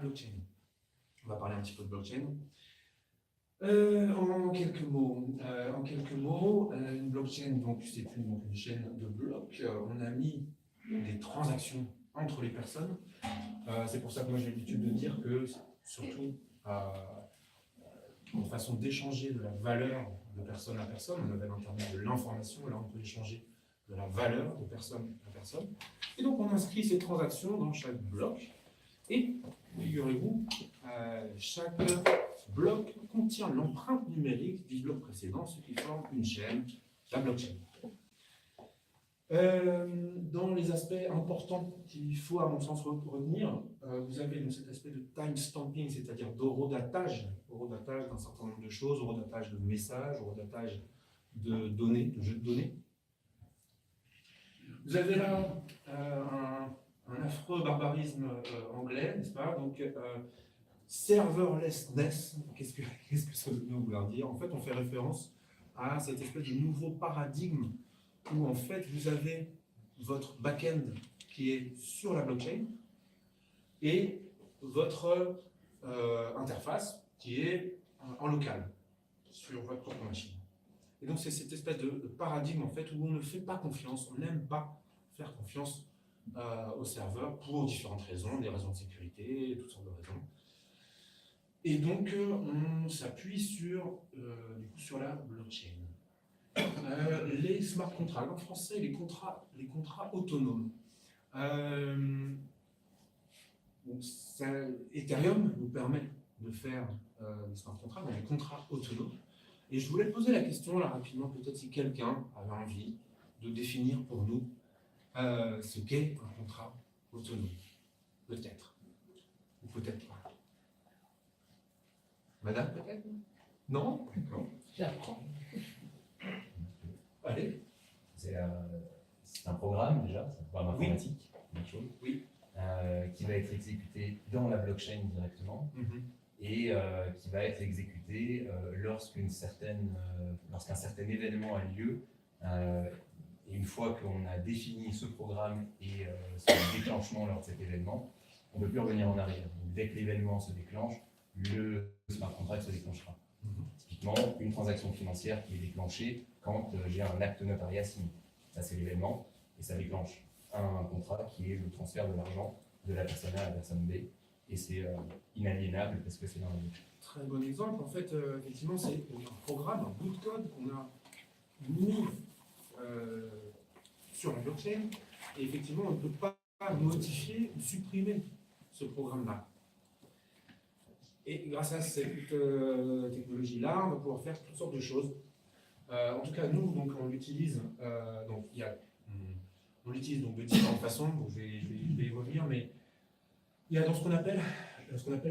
blockchain. On va parler un petit peu de blockchain. En quelques mots, une blockchain, donc c'est une chaîne de blocs. On a mis des transactions entre les personnes. C'est pour ça que moi j'ai l'habitude de dire que, surtout, une façon d'échanger de la valeur de personne à personne, on avait l'internet de l'information, là on peut échanger de la valeur de personne à personne. Et donc on inscrit ces transactions dans chaque bloc. Et, figurez-vous, chaque bloc contient l'empreinte numérique du bloc précédent, ce qui forme une chaîne, la blockchain. Dans les aspects importants qu'il faut, à mon sens, retenir, vous avez donc cet aspect de time stamping, c'est-à-dire d'horodatage d'un certain nombre de choses, horodatage de messages, horodatage de données, de jeux de données. Vous avez là un affreux barbarisme anglais, n'est-ce pas? Donc, serverlessness, qu'est-ce que ça veut vouloir dire? En fait, on fait référence à cette espèce de nouveau paradigme où, en fait, vous avez votre back-end qui est sur la blockchain et votre interface qui est en local, sur votre propre machine. Et donc, c'est cette espèce de paradigme, en fait, où on ne fait pas confiance, on n'aime pas faire confiance au serveur pour différentes raisons, des raisons de sécurité, toutes sortes de raisons. Et donc, on s'appuie sur la blockchain. Les smart contracts, en français, les contrats autonomes. Ethereum nous permet de faire des smart contracts, des contrats autonomes. Et je voulais poser la question là rapidement, peut-être si quelqu'un avait envie de définir pour nous ce qu'est un contrat autonome. Peut-être. Ou peut-être pas. Madame, peut-être? Non? Non. J'apprends. Allez. C'est un programme déjà, c'est un programme informatique, une chose, qui va être exécuté dans la blockchain directement et qui va être exécuté lorsqu'un certain événement a lieu. Et une fois qu'on a défini ce programme et son déclenchement lors de cet événement, on ne peut plus revenir en arrière. Donc, dès que l'événement se déclenche, le smart contract se déclenchera. Typiquement, une transaction financière qui est déclenchée quand j'ai un acte notariat signé. Ça, c'est l'événement, et ça déclenche un contrat qui est le transfert de l'argent de la personne A à la personne B, et c'est inaliénable parce que c'est dans la blockchain. Très bon exemple. En fait, effectivement, c'est un programme, un bout de code qu'on a mis sur la blockchain, et effectivement, on ne peut pas modifier ou supprimer ce programme-là. Et grâce à cette technologie-là, on va pouvoir faire toutes sortes de choses. En tout cas, nous, donc, on l'utilise on l'utilise donc de différentes façons. Donc, je vais y revenir, mais il y a dans ce qu'on appelle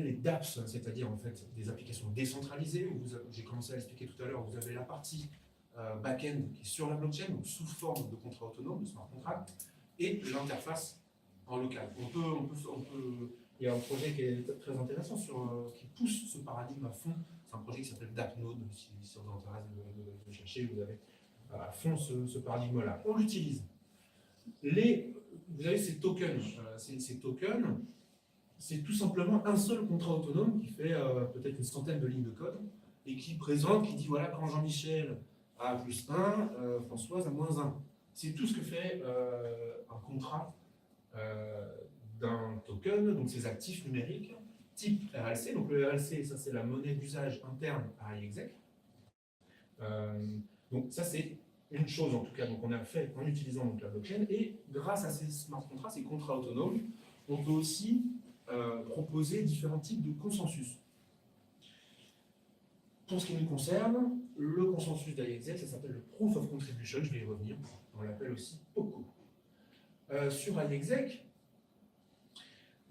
les dApps, c'est-à-dire en fait des applications décentralisées. Où j'ai commencé à l'expliquer tout à l'heure. Vous avez la partie back-end qui est sur la blockchain, donc sous forme de contrat autonome, de smart contract, et l'interface en local. Il y a un projet qui est très intéressant qui pousse ce paradigme à fond. C'est un projet qui s'appelle DAppNode, si ça vous intéresse de chercher, vous avez à fond ce paradigme-là. On l'utilise. Vous avez ces tokens. Ces tokens, c'est tout simplement un seul contrat autonome qui fait peut-être une centaine de lignes de code et qui dit voilà, quand Jean-Michel a +1, Françoise a -1. C'est tout ce que fait un contrat d'un token, donc ces actifs numériques, type RLC. Donc le RLC, ça c'est la monnaie d'usage interne à iExec. Donc ça c'est une chose en tout cas, donc on a fait en utilisant donc, la blockchain, et grâce à ces smart contracts, ces contrats autonomes, on peut aussi proposer différents types de consensus. Pour ce qui nous concerne, le consensus d'iExec, ça s'appelle le Proof of Contribution, je vais y revenir, on l'appelle aussi POCO. Sur iExec,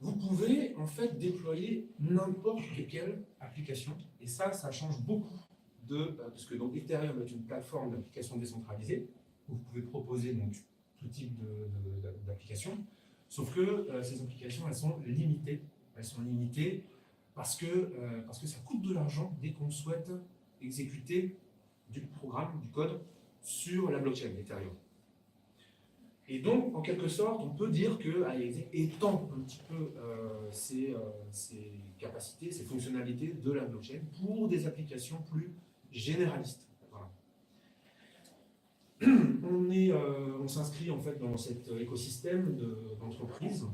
vous pouvez en fait déployer n'importe quelle application, et ça change beaucoup parce que donc Ethereum est une plateforme d'applications décentralisée où vous pouvez proposer donc tout type d'applications, sauf que ces applications elles sont limitées. Elles sont limitées parce que ça coûte de l'argent dès qu'on souhaite exécuter du programme, du code sur la blockchain Ethereum. Et donc, en quelque sorte, on peut dire que iExec étend un petit peu ses capacités, ses fonctionnalités de la blockchain pour des applications plus généralistes. Voilà. On s'inscrit en fait dans cet écosystème d'entreprises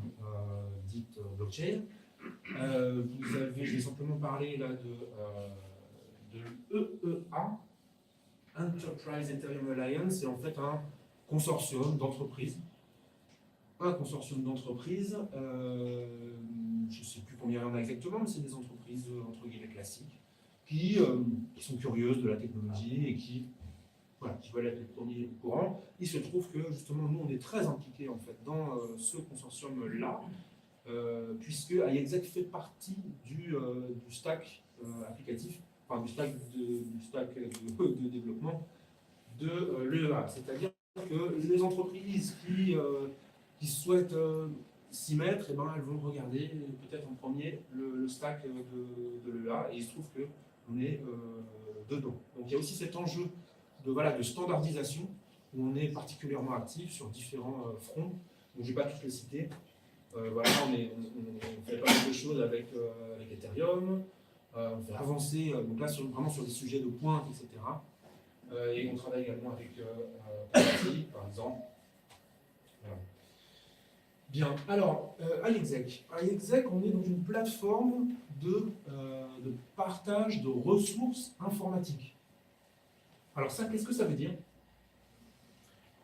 dites blockchain. Vous avez, je vais simplement parler là de l'EEA, Enterprise Ethereum Alliance, c'est en fait un consortium d'entreprises. Un consortium d'entreprises, je ne sais plus combien il y en a exactement, mais c'est des entreprises entre guillemets classiques qui sont curieuses de la technologie et qui veulent être les premiers au courant. Il se trouve que justement nous on est très impliqués en fait dans ce consortium-là, puisque iExec fait partie du stack applicatif, enfin du stack de développement de l'EEA. C'est-à-dire que les entreprises qui souhaitent s'y mettre, eh ben, elles vont regarder peut-être en premier le stack de l'EEA, et il se trouve qu'on est dedans. Donc il y a aussi cet enjeu de standardisation, où on est particulièrement actif sur différents fronts. Donc je ne vais pas tous les citer. Voilà, on fait pas mal de choses avec Ethereum, on fait avancer, donc là vraiment sur des sujets de pointe, etc. Et on travaille également avec Parity, par exemple. Voilà. Bien, alors, iExec. iExec, on est dans une plateforme de partage de ressources informatiques. Alors ça, qu'est-ce que ça veut dire?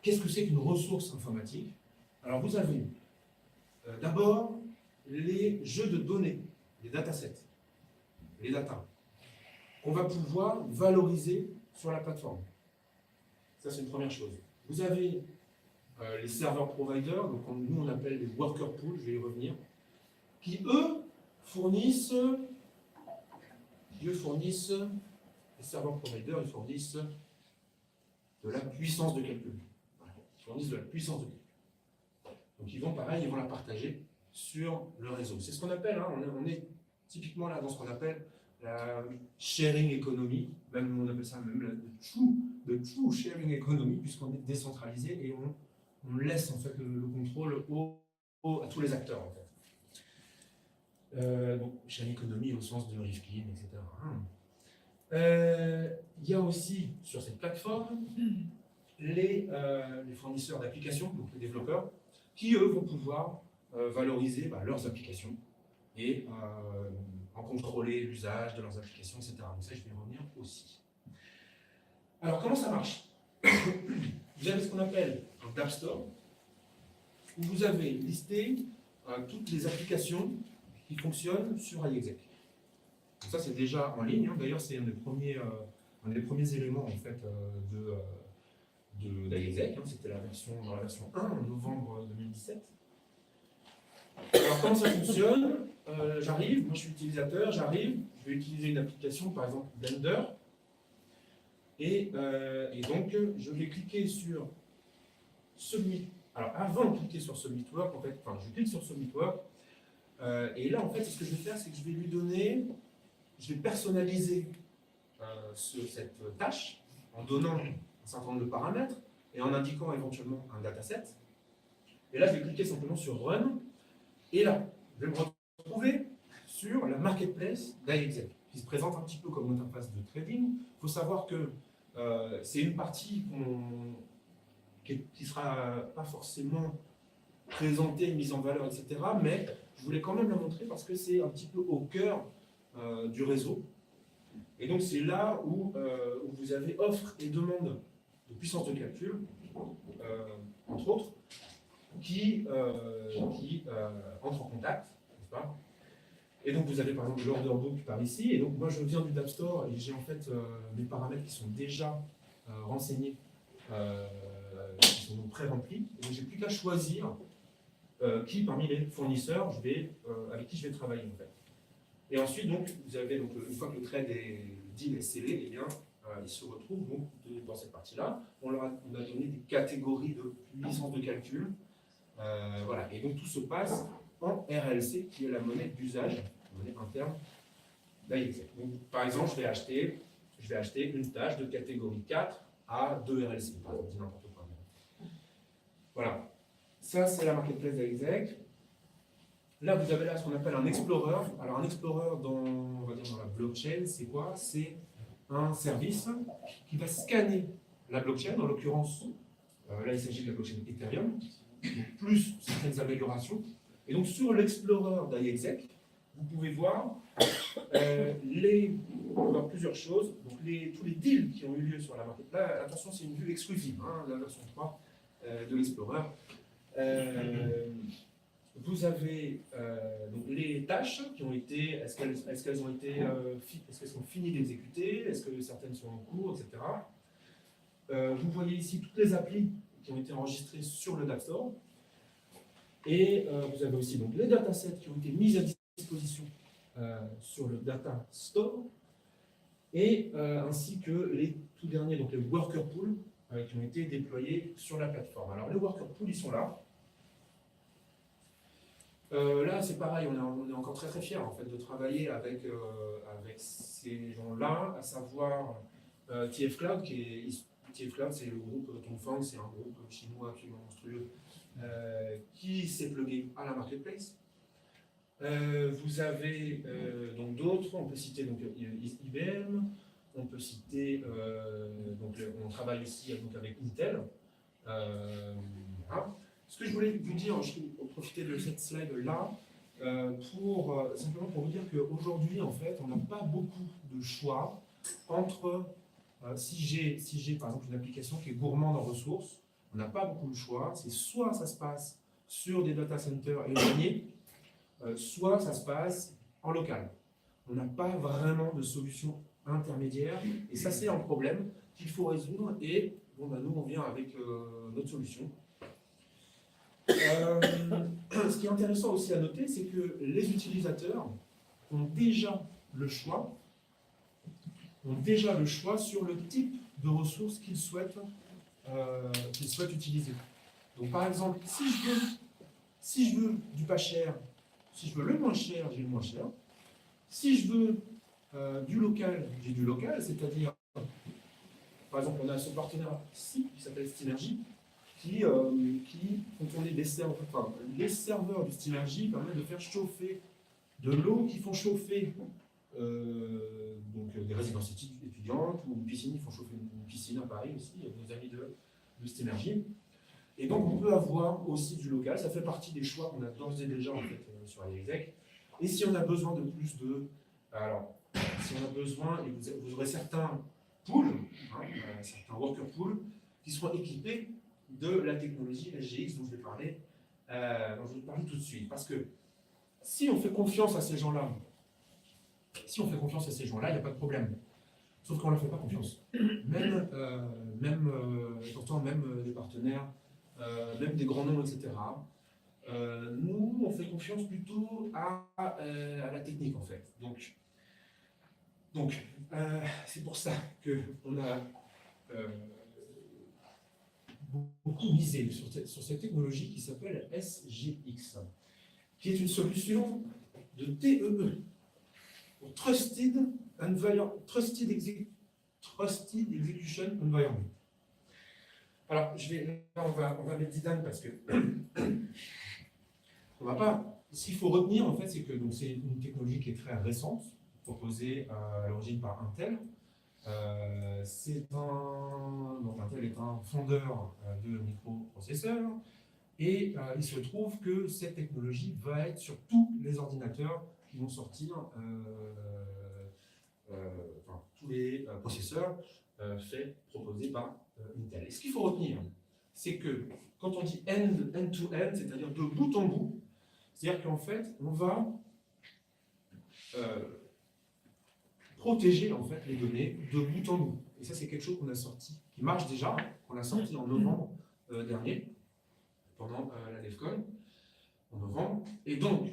Qu'est-ce que c'est qu'une ressource informatique? Alors vous avez d'abord les jeux de données, les datasets, les datas, qu'on va pouvoir valoriser sur la plateforme. Ça, c'est une première chose. Vous avez les serveurs providers, donc nous on appelle les worker pools, je vais y revenir, qui eux fournissent, les serveurs providers, ils fournissent de la puissance de calcul. Voilà. Ils fournissent de la puissance de calcul. Donc ils vont pareil, ils vont la partager sur le réseau. C'est ce qu'on appelle, hein, on est typiquement là dans ce qu'on appelle la sharing economy, même on appelle ça même le true sharing economy, puisqu'on est décentralisé et on laisse en fait le contrôle à tous les acteurs en fait. Donc sharing economy au sens de Rifkin, etc. Il y a aussi sur cette plateforme les fournisseurs d'applications, donc les développeurs, qui eux vont pouvoir valoriser leurs applications et en contrôler l'usage de leurs applications, etc. Donc ça, je vais y revenir aussi. Alors, comment ça marche? Vous avez ce qu'on appelle un App Store, où vous avez listé toutes les applications qui fonctionnent sur iExec. Donc ça, c'est déjà en ligne. Hein. D'ailleurs, c'est un des premiers éléments en fait, d'iExec. Hein. C'était dans la version 1 en novembre 2017. Alors, comment ça fonctionne? J'arrive, moi je suis utilisateur, je vais utiliser une application, par exemple Blender, et donc je vais cliquer sur Submit. Alors, avant de cliquer sur Submit Work, en fait, je clique sur Submit Work, et là, en fait, ce que je vais faire, c'est que je vais personnaliser cette tâche en donnant un certain nombre de paramètres et en indiquant éventuellement un dataset. Et là, je vais cliquer simplement sur Run. Et là, je vais me retrouver sur la marketplace d'iExec, qui se présente un petit peu comme une interface de trading. Il faut savoir que c'est une partie qui ne sera pas forcément présentée, mise en valeur, etc. Mais je voulais quand même la montrer parce que c'est un petit peu au cœur du réseau. Et donc c'est là où vous avez offre et demande de puissance de calcul, entre autres, qui entrent en contact, n'est-ce pas? Et donc vous avez par exemple l'order book par ici, et donc moi je viens du App Store et j'ai en fait mes paramètres qui sont déjà renseignés, qui sont donc pré-remplis, et donc j'ai plus qu'à choisir qui parmi les fournisseurs avec qui je vais travailler en fait. Et ensuite donc vous avez donc une fois que le trade deal est scellé, eh bien il se retrouve donc dans cette partie-là. On a donné des catégories de puissance de calcul. Voilà. Et donc tout se passe en RLC, qui est la monnaie d'usage, la monnaie interne d'iExec. Donc par exemple, je vais acheter une tâche de catégorie 4 à 2 RLC, par exemple, n'importe quoi. Voilà. Ça, c'est la marketplace d'Exec. Là, vous avez là ce qu'on appelle un explorer. Alors, un explorer on va dire dans la blockchain, c'est quoi? C'est un service qui va scanner la blockchain. En l'occurrence, là, il s'agit de la blockchain Ethereum, donc plus certaines améliorations. Et donc, sur l'explorer d'Exec, vous pouvez voir plusieurs choses. Donc, tous les deals qui ont eu lieu sur la marketplace. Là, attention, c'est une vue exclusive, hein, la version 3 de l'explorer. Vous avez donc les tâches qui ont été, est-ce qu'elles ont été, est-ce qu'elles sont finies d'exécuter, est-ce que certaines sont en cours, etc. Vous voyez ici toutes les applis qui ont été enregistrées sur le App Store. Et vous avez aussi donc les datasets qui ont été mis à disposition sur le Data Store, et ainsi que les tout derniers, donc les worker pools qui ont été déployés sur la plateforme. Alors les worker pools, ils sont là. Là, c'est pareil, on est encore très très fiers en fait, de travailler avec ces gens-là, à savoir TF Cloud, TF Cloud, c'est le groupe Tongfang, c'est un groupe chinois absolument monstrueux qui s'est plugué à la marketplace. Vous avez donc d'autres, on peut citer donc, IBM, on peut citer, donc, on travaille aussi donc, avec Intel. Voilà. Ce que je voulais vous dire, je vais profiter de cette slide-là, simplement pour vous dire qu'aujourd'hui, en fait, on n'a pas beaucoup de choix entre, si j'ai par exemple une application qui est gourmande en ressources, on n'a pas beaucoup de choix, c'est soit ça se passe sur des data centers éloignés, soit ça se passe en local. On n'a pas vraiment de solution intermédiaire, et ça c'est un problème qu'il faut résoudre, et bon, ben, nous on vient avec notre solution. Ce qui est intéressant aussi à noter, c'est que les utilisateurs ont déjà le choix sur le type de ressources qu'ils souhaitent utiliser. Donc par exemple, si je veux du pas cher, si je veux le moins cher, j'ai le moins cher. Si je veux du local, j'ai du local, c'est-à-dire, par exemple, on a ce partenaire-ci qui s'appelle Steamergy, qui font tourner des serveurs. Enfin, les serveurs du Steamergy permettent de faire chauffer de l'eau qui font chauffer donc, des résidences étudiantes ou une piscine. Ils font chauffer une piscine à Paris aussi, nos amis de Steamergy. Et donc, on peut avoir aussi du local. Ça fait partie des choix qu'on a d'ores et déjà en fait, sur Exec. Et si on a besoin de plus de... Alors, si on a besoin, et vous aurez certains pools, certains worker pools, qui seront équipés de la technologie SGX dont je vais parler tout de suite. Parce que si on fait confiance à ces gens-là, il n'y a pas de problème. Sauf qu'on ne leur fait pas confiance. Pourtant, même des partenaires, même des grands noms, etc. Nous, on fait confiance plutôt à la technique, en fait. Donc c'est pour ça qu'on a beaucoup misé sur cette technologie qui s'appelle SGX, qui est une solution de TEE, pour Trusted Execution Environment. Alors, on va mettre Zidane parce que on va pas. Ce qu'il faut retenir, en fait, c'est que c'est une technologie qui est très récente, proposée à l'origine par Intel. Intel est un fondeur de microprocesseurs, et il se trouve que cette technologie va être sur tous les ordinateurs qui vont sortir, tous les processeurs proposés par Intel. Et ce qu'il faut retenir, c'est que quand on dit end-to-end, c'est-à-dire de bout en bout, c'est-à-dire qu'en fait, on va protéger en fait, les données de bout en bout. Et ça, c'est quelque chose qu'on a sorti, qui marche déjà, qu'on a sorti en novembre dernier, pendant la DEFCON, en novembre. Et donc,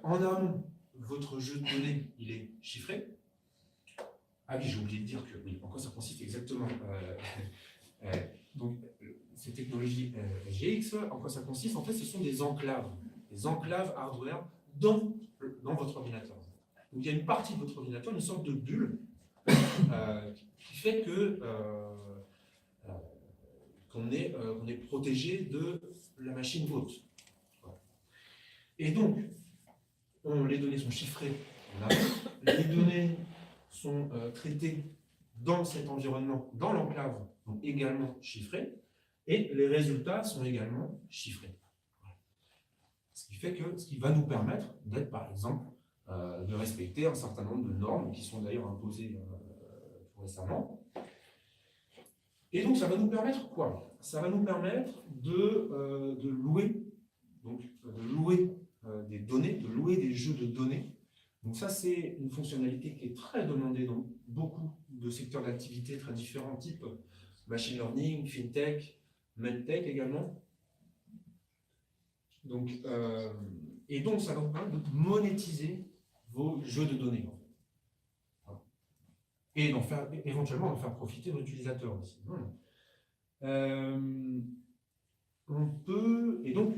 en amont, votre jeu de données, il est chiffré. Ah oui, j'ai oublié de dire que, oui, en quoi ça consiste exactement. Donc, ces technologies SGX, en quoi ça consiste? En fait, ce sont des enclaves hardware dans votre ordinateur. Donc, il y a une partie de votre ordinateur, une sorte de bulle, qui fait que qu'on est protégé de la machine haute. Voilà. Et donc, les données sont chiffrées en amont, les données sont traitées dans cet environnement, dans l'enclave, donc également chiffrées, et les résultats sont également chiffrés. Voilà. Ce qui va nous permettre d'être, par exemple, de respecter un certain nombre de normes qui sont d'ailleurs imposées tout récemment. Et donc, ça va nous permettre quoi? Ça va nous permettre de louer, des données, de louer des jeux de données. Donc ça, c'est une fonctionnalité qui est très demandée dans beaucoup de secteurs d'activité très différents, type machine learning, fintech, medtech également. Donc, et donc, ça va vous permettre de monétiser vos jeux de données. Voilà. Et éventuellement d'en faire profiter vos utilisateurs aussi. On peut, et donc,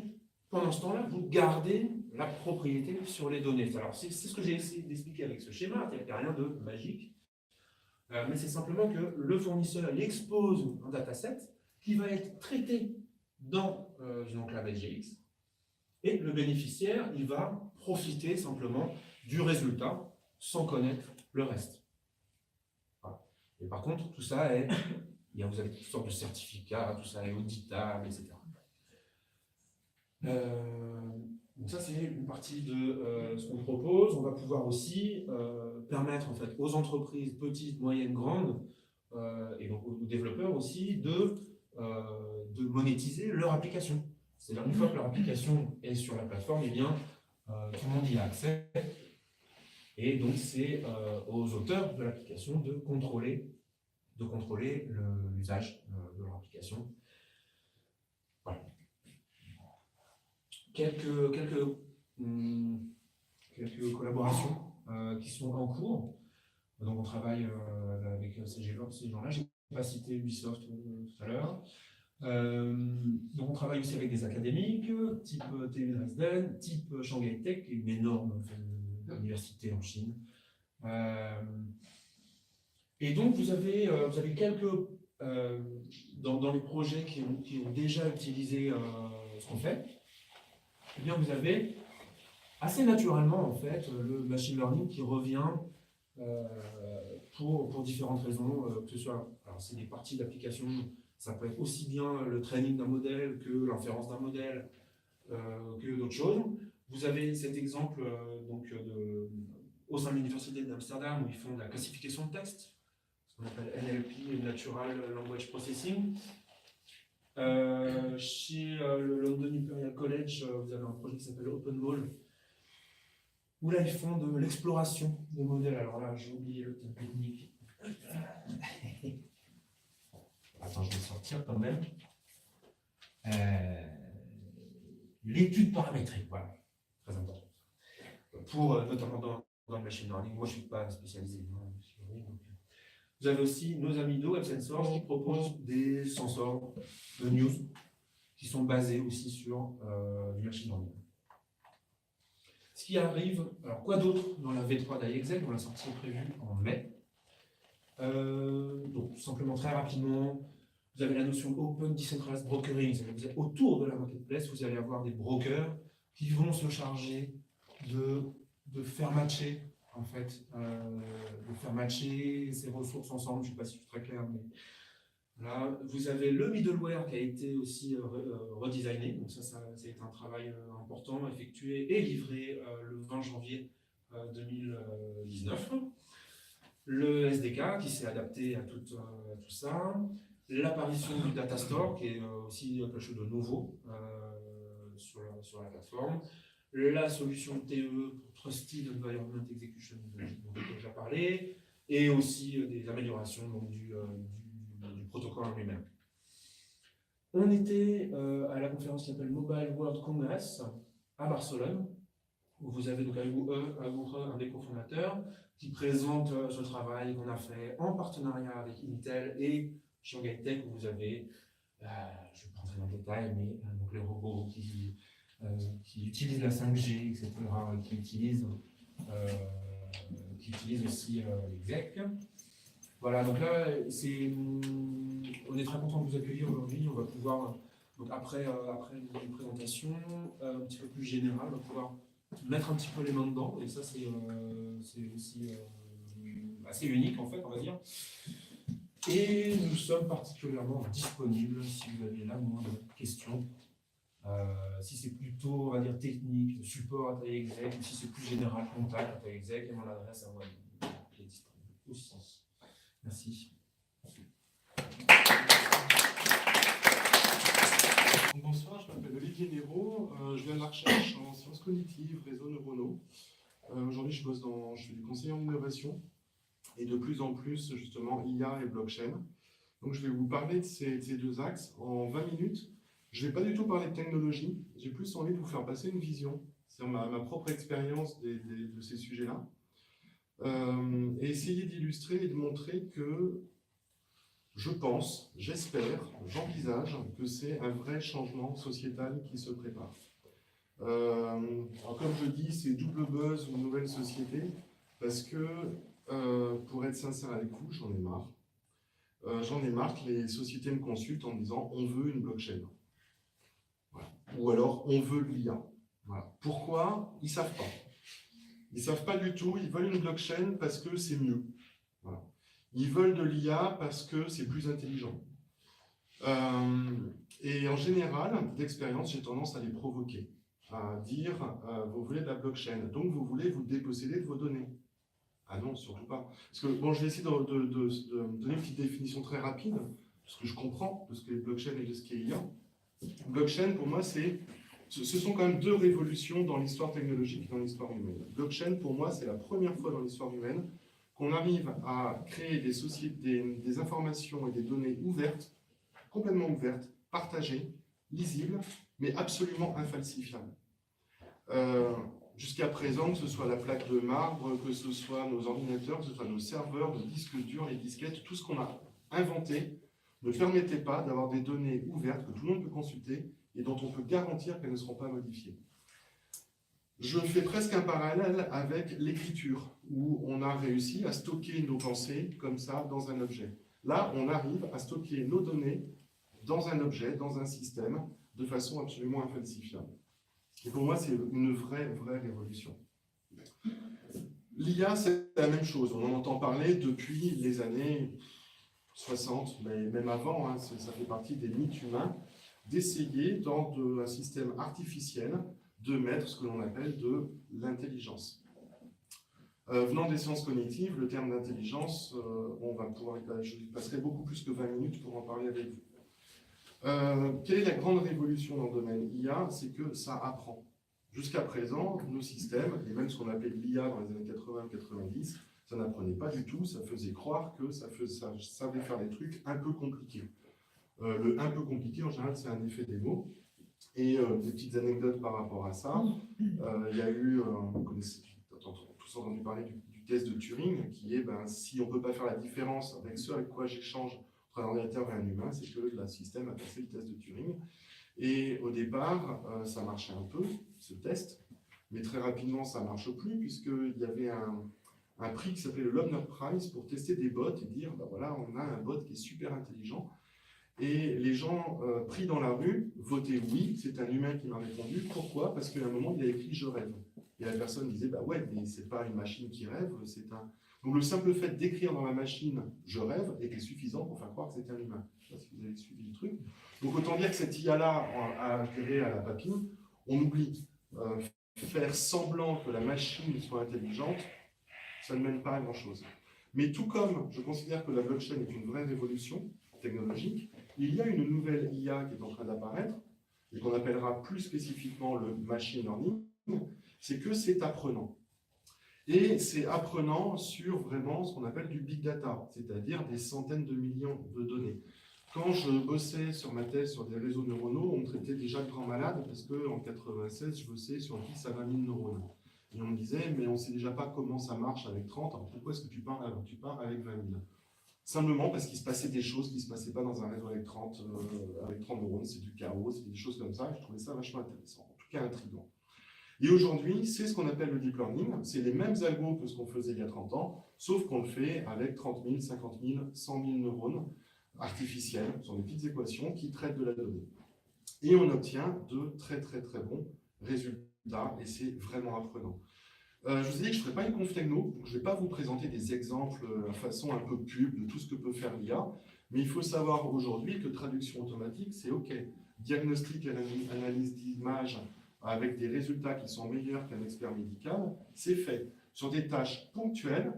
pendant ce temps-là, vous gardez la propriété sur les données. Alors, c'est ce que j'ai essayé d'expliquer avec ce schéma, il n'y a rien de magique, mais c'est simplement que le fournisseur il expose un dataset qui va être traité dans une enclave SGX, et le bénéficiaire, il va profiter simplement du résultat sans connaître le reste. Voilà. Et par contre, tout ça vous avez toutes sortes de certificats, tout ça est auditable, etc. Donc ça, c'est une partie de ce qu'on propose. On va pouvoir aussi permettre en fait, aux entreprises petites, moyennes, grandes, et donc aux développeurs aussi, de monétiser leur application. C'est-à-dire une fois que leur application est sur la plateforme, eh bien, tout le monde y a accès. Et donc, c'est aux auteurs de l'application de contrôler l'usage de leur application. Voilà. Quelques collaborations qui sont en cours. Donc, on travaille avec ces gens-là. Je n'ai pas cité Ubisoft tout à l'heure. Donc, on travaille aussi avec des académiques, type TU Dresden, type Shanghai Tech, qui est une énorme université en Chine. Et donc, vous avez quelques, dans les projets qui ont déjà utilisé ce qu'on fait, eh bien, vous avez assez naturellement, en fait, le machine learning qui revient pour différentes raisons, que ce soit, alors c'est des parties d'application, ça peut être aussi bien le training d'un modèle que l'inférence d'un modèle, que d'autres choses. Vous avez cet exemple au sein de l'université d'Amsterdam où ils font de la classification de texte, ce qu'on appelle NLP, Natural Language Processing. Chez le London Imperial College, vous avez un projet qui s'appelle OpenMall, où là ils font de l'exploration de modèles. Alors là, j'ai oublié le terme technique. Attends, je vais sortir quand même. L'étude paramétrique, voilà, très important. Pour notamment dans le machine learning, moi je ne suis pas spécialisé dans le machine learning. Donc, vous avez aussi nos amis de Web Sensors qui proposent des sensors de news qui sont basés aussi sur du machine learning. Ce qui arrive, alors quoi d'autre dans la V3 d'IXL, dont la sortie est prévue en mai. Donc simplement très rapidement, vous avez la notion Open Decentralized Brokering, c'est-à-dire que vous êtes autour de la marketplace, vous allez avoir des brokers qui vont se charger de faire matcher, en fait, de faire matcher ces ressources ensemble. Je ne sais pas si je suis très clair, mais là, vous avez le middleware qui a été aussi redesigné, donc ça a été un travail important, effectué et livré le 20 janvier 2019. Le SDK qui s'est adapté à tout ça, l'apparition du data store qui est aussi quelque chose de nouveau sur la plateforme, la solution TE pour Trusted Environment Execution dont j'ai déjà parlé, et aussi des améliorations donc, du protocole en lui-même. On était à la conférence qui s'appelle Mobile World Congress à Barcelone, où vous avez donc un des cofondateurs qui présente ce travail qu'on a fait en partenariat avec Intel et Shanghai Tech, où vous avez, je ne vais pas rentrer dans le détail, mais donc les robots qui utilisent la 5G, etc., qui utilisent aussi l'exec. Voilà, donc là, on est très content de vous accueillir aujourd'hui. On va pouvoir, donc après une présentation un petit peu plus générale, on va pouvoir mettre un petit peu les mains dedans. Et ça, c'est aussi assez unique, en fait, on va dire. Et nous sommes particulièrement disponibles si vous avez la moindre question. Si c'est plutôt, on va dire, technique, support à taille exec, ou si c'est plus général, contact à taille exec, et mon adresse à moi qui est disponible aussi. Merci. Bonsoir, je m'appelle Olivier Néraud, je viens de la recherche en sciences cognitives, réseaux neuronaux. Aujourd'hui, je fais du conseil en innovation et de plus en plus, justement, IA et blockchain. Donc, je vais vous parler de ces deux axes en 20 minutes. Je ne vais pas du tout parler de technologie, j'ai plus envie de vous faire passer une vision sur ma propre expérience de ces sujets-là et essayer d'illustrer et de montrer que je pense, j'espère, j'envisage que c'est un vrai changement sociétal qui se prépare. Alors comme je dis, c'est double buzz ou nouvelle société, parce que, pour être sincère avec vous, j'en ai marre. J'en ai marre que les sociétés me consultent en me disant « on veut une blockchain ». Voilà. Ou alors « on veut de l'IA ». Voilà. Pourquoi? Ils ne savent pas. Ils ne savent pas du tout, ils veulent une blockchain parce que c'est mieux. Voilà. Ils veulent de l'IA parce que c'est plus intelligent. Et en général, d'expérience, j'ai tendance à les provoquer, à dire vous voulez de la blockchain, donc vous voulez vous déposséder de vos données. Ah non, surtout pas. Parce que, bon, je vais essayer de donner une petite définition très rapide, de ce que je comprends, de ce qu'est blockchain et de ce qu'est IA. Blockchain, pour moi, ce sont quand même deux révolutions dans l'histoire technologique et dans l'histoire humaine. Blockchain, pour moi, c'est la première fois dans l'histoire humaine qu'on arrive à créer des informations et des données ouvertes, complètement ouvertes, partagées, lisibles, mais absolument infalsifiables. Jusqu'à présent, que ce soit la plaque de marbre, que ce soit nos ordinateurs, que ce soit nos serveurs, nos disques durs, les disquettes, tout ce qu'on a inventé ne permettait pas d'avoir des données ouvertes que tout le monde peut consulter et dont on peut garantir qu'elles ne seront pas modifiées. Je fais presque un parallèle avec l'écriture, où on a réussi à stocker nos pensées comme ça dans un objet. Là, on arrive à stocker nos données dans un objet, dans un système, de façon absolument infalsifiable. Et pour moi, c'est une vraie révolution. L'IA, c'est la même chose. On en entend parler depuis les années 60, mais même avant, hein, ça fait partie des mythes humains, d'essayer, dans un système artificiel, de mettre ce que l'on appelle de l'intelligence. Venant des sciences cognitives, le terme d'intelligence, je passerai beaucoup plus que 20 minutes pour en parler avec vous. Quelle est la grande révolution dans le domaine IA? C'est que ça apprend. Jusqu'à présent, nos systèmes, et même ce qu'on appelait l'IA dans les années 80-90, ça n'apprenait pas du tout, ça faisait croire que ça savait faire des trucs un peu compliqués. Le un peu compliqué, en général, c'est un effet démo. Et des petites anecdotes par rapport à ça. Il y a eu, vous connaissez tous entendu parler du test de Turing, qui est, si on ne peut pas faire la différence avec ce avec quoi j'échange entre un ordinateur et un humain, c'est que le système a passé le test de Turing. Et au départ, ça marchait un peu, ce test, mais très rapidement, ça ne marche plus, puisqu'il y avait un prix qui s'appelait le Loebner Prize pour tester des bots et dire, voilà, on a un bot qui est super intelligent. Et les gens pris dans la rue votaient oui, c'est un humain qui m'a répondu. Pourquoi? Parce qu'à un moment, il a écrit « je rêve ». Et la personne disait « ouais, mais c'est pas une machine qui rêve, c'est un… » Donc le simple fait d'écrire dans la machine « je rêve » était suffisant pour faire croire que c'était un humain. Je ne sais pas si vous avez suivi le truc. Donc autant dire que cette IA-là a intérêt à la papine. On oublie. Faire semblant que la machine soit intelligente, ça ne mène pas à grand-chose. Mais tout comme je considère que la blockchain est une vraie révolution technologique, il y a une nouvelle IA qui est en train d'apparaître, et qu'on appellera plus spécifiquement le machine learning, c'est que c'est apprenant. Et c'est apprenant sur vraiment ce qu'on appelle du big data, c'est-à-dire des centaines de millions de données. Quand je bossais sur ma thèse sur des réseaux neuronaux, on me traitait déjà de grand malade, parce qu'en 96, je bossais sur 10 à 20 000 neurones. Et on me disait, mais on ne sait déjà pas comment ça marche avec 30, alors pourquoi est-ce que tu pars alors tu pars avec 20 000? Simplement parce qu'il se passait des choses qui ne se passaient pas dans un réseau avec 30 neurones, c'est du chaos, c'est des choses comme ça, et je trouvais ça vachement intéressant, en tout cas intriguant. Et aujourd'hui, c'est ce qu'on appelle le deep learning. C'est les mêmes algos que ce qu'on faisait il y a 30 ans, sauf qu'on le fait avec 30 000, 50 000, 100 000 neurones artificiels, ce sont des petites équations qui traitent de la donnée. Et on obtient de très très très bons résultats, et c'est vraiment apprenant. Je vous ai dit que je ne ferai pas une conf techno, donc je ne vais pas vous présenter des exemples de façon un peu pub de tout ce que peut faire l'IA, mais il faut savoir aujourd'hui que traduction automatique, c'est OK. Diagnostic et analyse d'image avec des résultats qui sont meilleurs qu'un expert médical, c'est fait. Sur des tâches ponctuelles,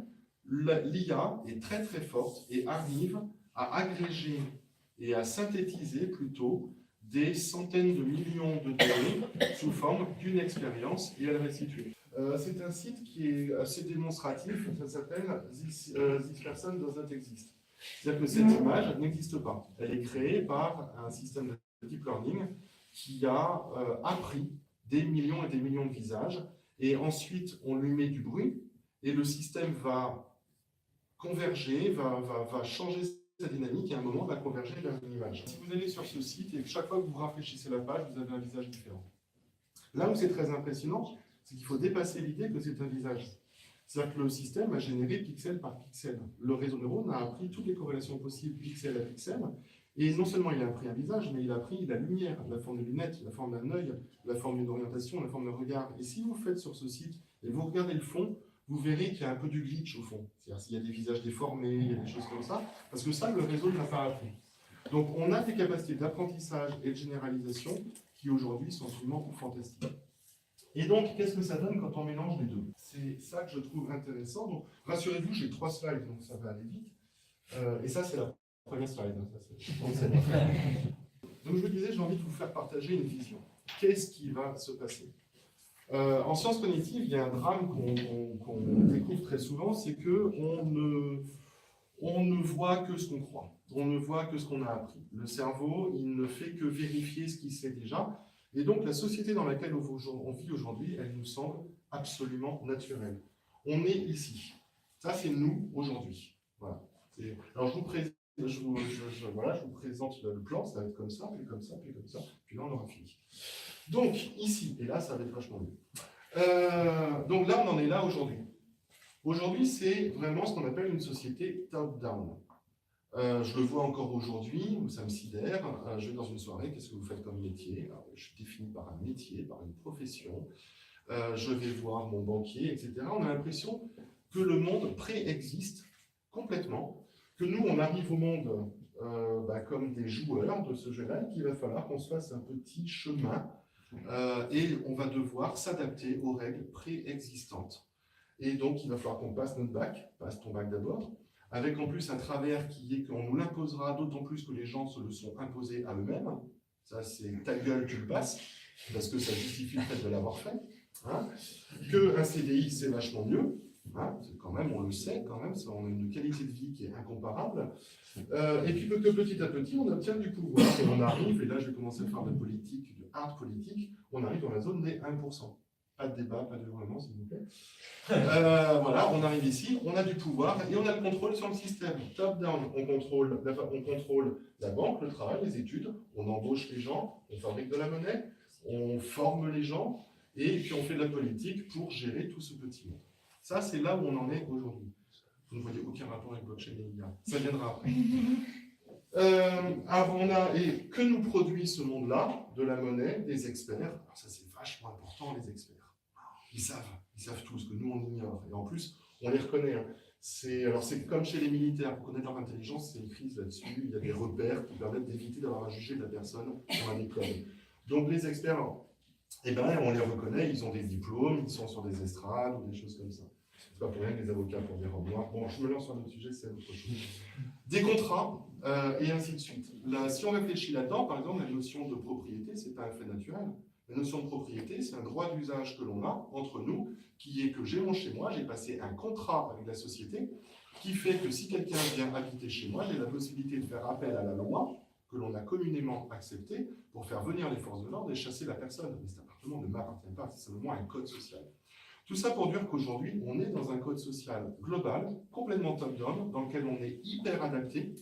l'IA est très très forte et arrive à agréger et à synthétiser plutôt des centaines de millions de données sous forme d'une expérience et à le restituer. C'est un site qui est assez démonstratif, ça s'appelle This person doesn't exist. C'est-à-dire que cette image n'existe pas. Elle est créée par un système de deep learning qui a appris des millions et des millions de visages, et ensuite on lui met du bruit, et le système va converger, va changer sa dynamique, et à un moment va converger vers une image. Si vous allez sur ce site, et chaque fois que vous rafraîchissez la page, vous avez un visage différent. Là où c'est très impressionnant, c'est qu'il faut dépasser l'idée que c'est un visage. C'est-à-dire que le système a généré pixel par pixel. Le réseau neurone a appris toutes les corrélations possibles pixel à pixel, et non seulement il a appris un visage, mais il a appris la lumière, la forme des lunettes, la forme d'un œil, la forme d'une orientation, la forme d'un regard. Et si vous faites sur ce site, et vous regardez le fond, vous verrez qu'il y a un peu du glitch au fond. C'est-à-dire s'il y a des visages déformés, il y a des choses comme ça, parce que ça, le réseau ne l'a pas appris. Donc on a des capacités d'apprentissage et de généralisation qui aujourd'hui sont absolument fantastiques. Et donc, qu'est-ce que ça donne quand on mélange les deux? C'est ça que je trouve intéressant. Donc, rassurez-vous, j'ai 3 slides, donc ça va aller vite. Et ça, c'est la première slide. Donc, je vous disais, j'ai envie de vous faire partager une vision. Qu'est-ce qui va se passer? En sciences cognitives, il y a un drame qu'on découvre très souvent, c'est qu'on ne voit que ce qu'on croit. On ne voit que ce qu'on a appris. Le cerveau, il ne fait que vérifier ce qu'il sait déjà. Et donc, la société dans laquelle on vit aujourd'hui, elle nous semble absolument naturelle. On est ici. Ça, c'est nous, aujourd'hui. Voilà. Alors, je vous présente le plan. Ça va être comme ça, puis comme ça, puis comme ça. Puis là, on aura fini. Donc, ici, et là, ça va être vachement mieux. Donc là, on en est là aujourd'hui. Aujourd'hui, c'est vraiment ce qu'on appelle une société top-down. Je le vois encore aujourd'hui, ça me sidère. Je vais dans une soirée, qu'est-ce que vous faites comme métier? Alors, je suis défini par un métier, par une profession. Je vais voir mon banquier, etc. On a l'impression que le monde préexiste complètement, que nous, on arrive au monde comme des joueurs de ce jeu-là, et qu'il va falloir qu'on se fasse un petit chemin et on va devoir s'adapter aux règles préexistantes. Et donc, il va falloir qu'on passe notre bac, passe ton bac d'abord, avec en plus un travers qui est qu'on nous l'imposera, d'autant plus que les gens se le sont imposés à eux-mêmes. Ça, c'est ta gueule, tu le passes, parce que ça justifie le fait de l'avoir fait. Hein. Qu'un CDI, c'est vachement mieux. Hein. Quand même, on le sait, quand même, ça, on a une qualité de vie qui est incomparable. Et puis que petit à petit, on obtient du pouvoir. Et on arrive, et là, je vais commencer à faire de politique, de hard politique, on arrive dans la zone des 1%. Pas de débat, pas de hurlement, s'il vous plaît. Voilà, on arrive ici, on a du pouvoir et on a le contrôle sur le système. Top-down, on contrôle la banque, le travail, les études, on embauche les gens, on fabrique de la monnaie, on forme les gens et puis on fait de la politique pour gérer tout ce petit monde. Ça, c'est là où on en est aujourd'hui. Vous ne voyez aucun rapport avec blockchain et l'IA. Ça viendra après. Et que nous produit ce monde-là? De la monnaie, des experts. Alors ça, c'est vachement important, les experts. Ils savent tout ce que nous, on ignore. Et en plus, on les reconnaît. Hein. C'est comme chez les militaires. Pour connaître leur intelligence, c'est écrit là-dessus. Il y a des repères qui permettent d'éviter d'avoir à juger de la personne dans un école. Donc, les experts, on les reconnaît. Ils ont des diplômes, ils sont sur des estrades ou des choses comme ça. C'est pas pour rien que les avocats pour des robes noires. Bon, je me lance sur un autre sujet, c'est autre chose. Des contrats, et ainsi de suite. Là, si on réfléchit là-dedans, par exemple, la notion de propriété, c'est pas un fait naturel. La notion de propriété, c'est un droit d'usage que l'on a entre nous, qui est que j'ai mon chez moi, j'ai passé un contrat avec la société, qui fait que si quelqu'un vient habiter chez moi, j'ai la possibilité de faire appel à la loi, que l'on a communément acceptée, pour faire venir les forces de l'ordre et chasser la personne. Mais cet appartement ne m'appartient pas, c'est simplement un code social. Tout ça pour dire qu'aujourd'hui, on est dans un code social global, complètement top-down, dans lequel on est hyper adapté,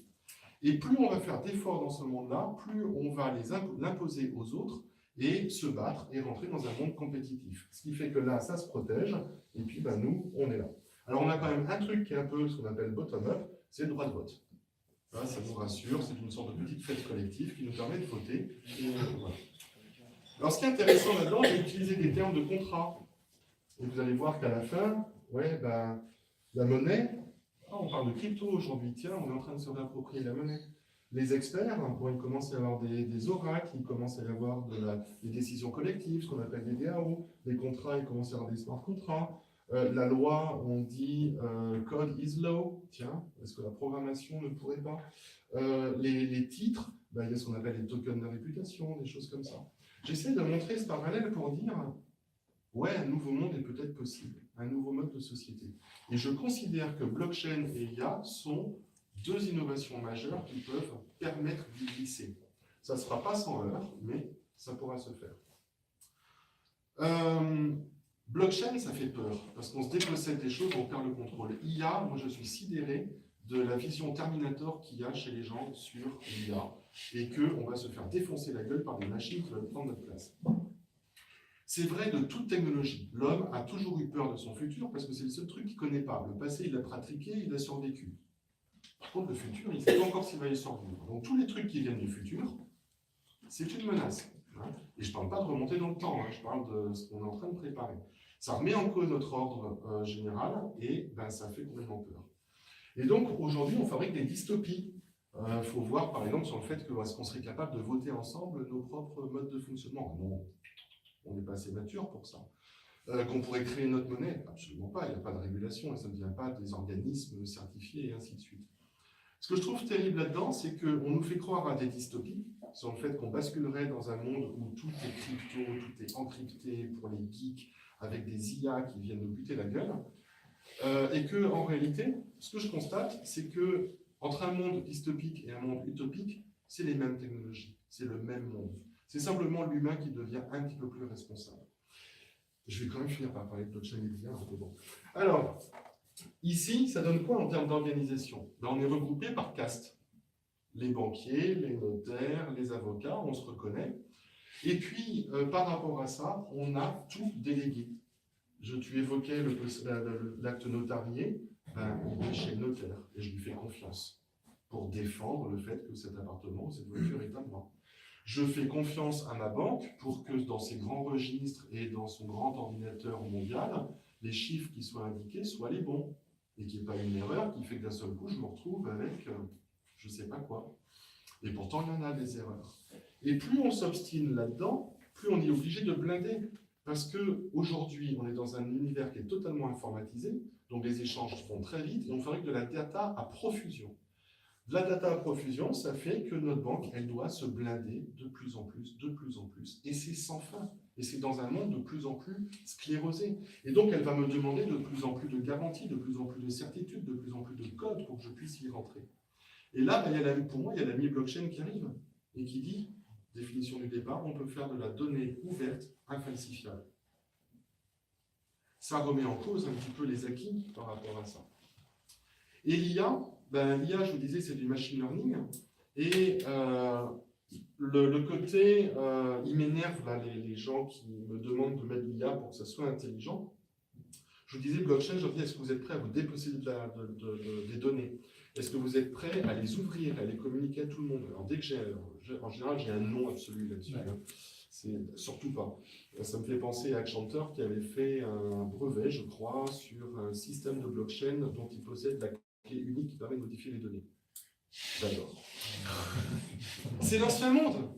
et plus on va faire d'efforts dans ce monde-là, plus on va l'imposer aux autres, et se battre et rentrer dans un monde compétitif. Ce qui fait que là, ça se protège, et puis nous, on est là. Alors on a quand même un truc qui est un peu ce qu'on appelle bottom-up, c'est le droit de vote. Ça nous rassure, c'est une sorte de petite fête collective qui nous permet de voter. Et voilà. Alors ce qui est intéressant là-dedans, j'ai utilisé des termes de contrat. Et vous allez voir qu'à la fin, la monnaie, on parle de crypto aujourd'hui, tiens, on est en train de se réapproprier la monnaie. Les experts, il commence à y avoir des oracles, il commence à y avoir des décisions collectives, ce qu'on appelle des DAO, les contrats, il commence à y avoir des smart contrats. La loi, on dit code is law, tiens, est-ce que la programmation ne pourrait pas les titres, il y a ce qu'on appelle les tokens de réputation, des choses comme ça. J'essaie de montrer ce parallèle pour dire, ouais, un nouveau monde est peut-être possible, un nouveau mode de société. Et je considère que blockchain et IA sont deux innovations majeures qui peuvent permettre d'y glisser. Ça ne sera pas sans heurts, mais ça pourra se faire. Blockchain, ça fait peur, parce qu'on se dépossède des choses, on perd le contrôle. IA, moi je suis sidéré de la vision Terminator qu'il y a chez les gens sur l'IA, et qu'on va se faire défoncer la gueule par des machines qui veulent prendre notre place. C'est vrai de toute technologie. L'homme a toujours eu peur de son futur, parce que c'est le seul truc qu'il ne connaît pas. Le passé, il l'a pratiqué, il a survécu. Par contre, le futur, il ne sait pas encore s'il va y survivre. Donc tous les trucs qui viennent du futur, c'est une menace. Et je ne parle pas de remonter dans le temps, je parle de ce qu'on est en train de préparer. Ça remet en cause notre ordre général et ça fait complètement peur. Et donc aujourd'hui, on fabrique des dystopies. Il faut voir par exemple sur le fait que est-ce qu'on serait capable de voter ensemble nos propres modes de fonctionnement. Non, on n'est pas assez mature pour ça. Qu'on pourrait créer notre monnaie, absolument pas, il n'y a pas de régulation et ça ne vient pas des organismes certifiés et ainsi de suite. Ce que je trouve terrible là-dedans, c'est qu'on nous fait croire à des dystopies, sur le fait qu'on basculerait dans un monde où tout est crypto, tout est encrypté pour les geeks, avec des IA qui viennent nous buter la gueule, et qu'en réalité, ce que je constate, c'est que entre un monde dystopique et un monde utopique, c'est les mêmes technologies, c'est le même monde. C'est simplement l'humain qui devient un petit peu plus responsable. Je vais quand même finir par parler de blockchain et d'IA, un peu bon. Alors, ici, ça donne quoi en termes d'organisation? On est regroupé par caste. Les banquiers, les notaires, les avocats, on se reconnaît. Et puis, par rapport à ça, on a tout délégué. Tu évoquais l'acte notarié, il est chez le notaire, et je lui fais confiance pour défendre le fait que cet appartement, cette voiture est à moi. Je fais confiance à ma banque pour que dans ses grands registres et dans son grand ordinateur mondial, les chiffres qui soient indiqués soient les bons, et qu'il n'y ait pas une erreur qui fait que d'un seul coup, je me retrouve avec je ne sais pas quoi. Et pourtant, il y en a des erreurs. Et plus on s'obstine là-dedans, plus on est obligé de blinder. Parce qu'aujourd'hui, on est dans un univers qui est totalement informatisé, donc les échanges se font très vite, et on fabrique de la data à profusion. De la data à profusion, ça fait que notre banque, elle doit se blinder de plus en plus, et c'est sans fin. Et c'est dans un monde de plus en plus sclérosé. Et donc, elle va me demander de plus en plus de garanties, de plus en plus de certitudes, de plus en plus de codes pour que je puisse y rentrer. Et là, pour moi, il y a la mi-blockchain qui arrive, et qui dit, définition du départ, on peut faire de la donnée ouverte, infalsifiable. Ça remet en cause un petit peu les acquis par rapport à ça. Et l'IA, l'IA, je vous disais, c'est du machine learning. Et le côté, il m'énerve, là, les gens qui me demandent de mettre l'IA pour que ça soit intelligent. Je vous disais, blockchain, je leur dis, est-ce que vous êtes prêts à vous déposséder des données? Est-ce que vous êtes prêts à les ouvrir, à les communiquer à tout le monde? Alors, dès que en général, j'ai un non absolu là-dessus. Ouais. C'est surtout pas. Ça me fait penser à Accenture qui avait fait un brevet, je crois, sur un système de blockchain dont il possède la clé unique qui permet de modifier les données. J'adore. C'est l'ancien monde.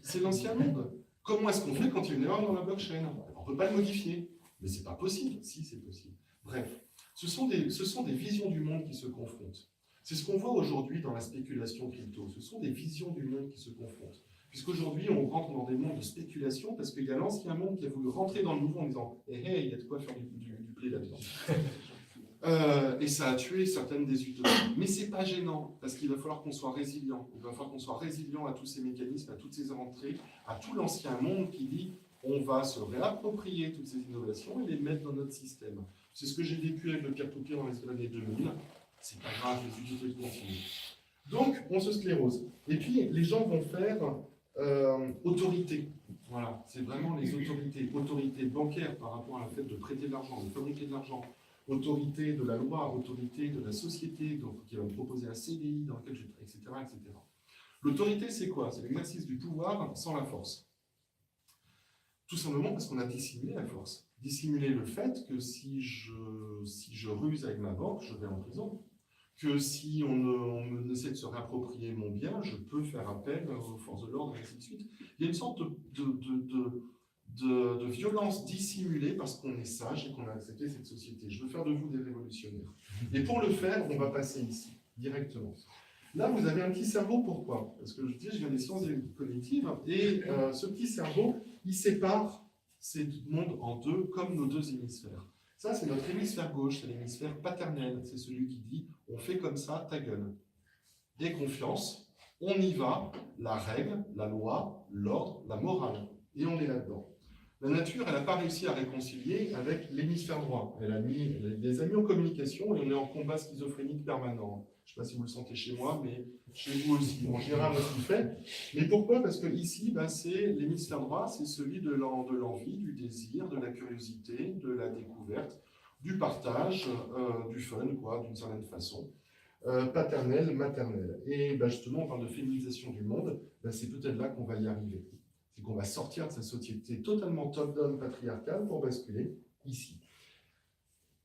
C'est l'ancien monde. Comment est-ce qu'on fait quand il y a une erreur dans la blockchain? On ne peut pas le modifier. Mais c'est pas possible. Si, c'est possible. Bref, ce sont des visions du monde qui se confrontent. C'est ce qu'on voit aujourd'hui dans la spéculation crypto. Ce sont des visions du monde qui se confrontent. Puisqu'aujourd'hui, on rentre dans des mondes de spéculation parce qu'il y a l'ancien monde qui a voulu rentrer dans le nouveau en disant « Hey, il y a de quoi faire du blé là-dedans. » Et ça a tué certaines des utopies. Mais c'est pas gênant, parce qu'il va falloir qu'on soit résilient. Il va falloir qu'on soit résilient à tous ces mécanismes, à toutes ces rentrées, à tout l'ancien monde qui dit on va se réapproprier toutes ces innovations et les mettre dans notre système. C'est ce que j'ai vécu avec le peer-to-peer dans les années 2000. C'est pas grave, les utilités continuent. Donc, on se sclérose. Et puis, les gens vont faire autorité. Voilà, c'est vraiment les autorités. Autorité bancaire par rapport à la fait de prêter de l'argent, de fabriquer de l'argent. Autorité de la loi, autorité de la société, donc qui va me proposer un CDI dans lequel je... etc. etc. L'autorité, c'est quoi? C'est l'exercice du pouvoir sans la force. Tout simplement parce qu'on a dissimulé la force. Dissimuler le fait que si je ruse avec ma banque, je vais en prison. Que si on essaie de se réapproprier mon bien, je peux faire appel aux forces de l'ordre, et ainsi de suite. Il y a une sorte de violence dissimulée parce qu'on est sage et qu'on a accepté cette société. Je veux faire de vous des révolutionnaires. Et pour le faire, on va passer ici, directement. Là, vous avez un petit cerveau, pourquoi? Parce que je viens des sciences cognitives, et ce petit cerveau, il sépare ces mondes en deux, comme nos deux hémisphères. Ça, c'est notre hémisphère gauche, c'est l'hémisphère paternel, c'est celui qui dit « on fait comme ça, ta gueule ». Et confiance, on y va, la règle, la loi, l'ordre, la morale, et on est là-dedans. La nature, elle n'a pas réussi à réconcilier avec l'hémisphère droit. Elle les a mis en communication et on est en combat schizophrénique permanent. Je ne sais pas si vous le sentez chez moi, mais chez vous aussi. En général, on le fait. Mais pourquoi? Parce que ici, c'est l'hémisphère droit, c'est celui de l'envie, du désir, de la curiosité, de la découverte, du partage, du fun, quoi, d'une certaine façon. Paternel, maternel. Et justement, on parle de féminisation du monde, c'est peut-être là qu'on va y arriver. C'est qu'on va sortir de cette société totalement top-down patriarcale pour basculer ici.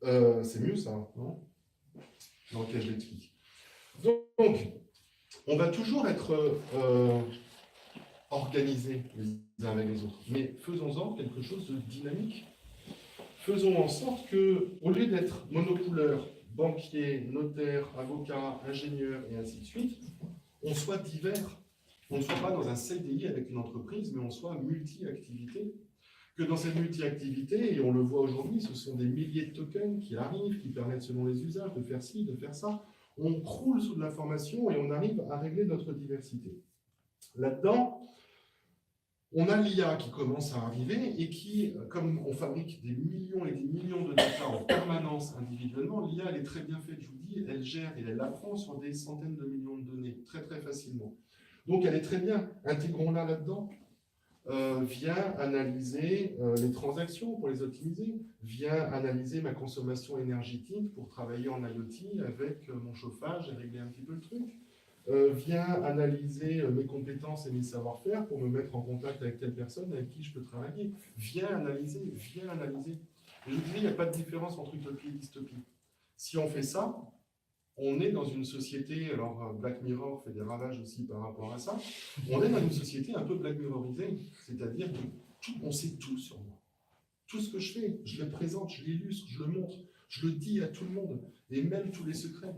C'est mieux ça, non? Dans lequel je l'explique. Donc, on va toujours être organisés les uns avec les autres, mais faisons-en quelque chose de dynamique. Faisons en sorte que, au lieu d'être monocouleurs, banquiers, notaires, avocats, ingénieurs et ainsi de suite, on soit divers. On ne soit pas dans un CDI avec une entreprise, mais on soit multi-activité. Que dans cette multi-activité, et on le voit aujourd'hui, ce sont des milliers de tokens qui arrivent, qui permettent selon les usages de faire ci, de faire ça. On croule sous de l'information et on arrive à régler notre diversité. Là-dedans, on a l'IA qui commence à arriver et qui, comme on fabrique des millions et des millions de data en permanence individuellement, l'IA, elle est très bien faite, je vous dis, elle gère et elle apprend sur des centaines de millions de données, très très facilement. Donc elle est très bien, intégrons-la là-dedans. Vient analyser les transactions pour les optimiser, vient analyser ma consommation énergétique pour travailler en IoT avec mon chauffage et régler un petit peu le truc, vient analyser mes compétences et mes savoir-faire pour me mettre en contact avec telle personne avec qui je peux travailler, vient analyser. Et je vous dis, il n'y a pas de différence entre utopie et dystopie. Si on fait ça, on est dans une société, alors Black Mirror fait des ravages aussi par rapport à ça, on est dans une société un peu Black Mirrorisée, c'est-à-dire qu'on sait tout sur moi. Tout ce que je fais, je le présente, je l'illustre, je le montre, je le dis à tout le monde, et même tous les secrets.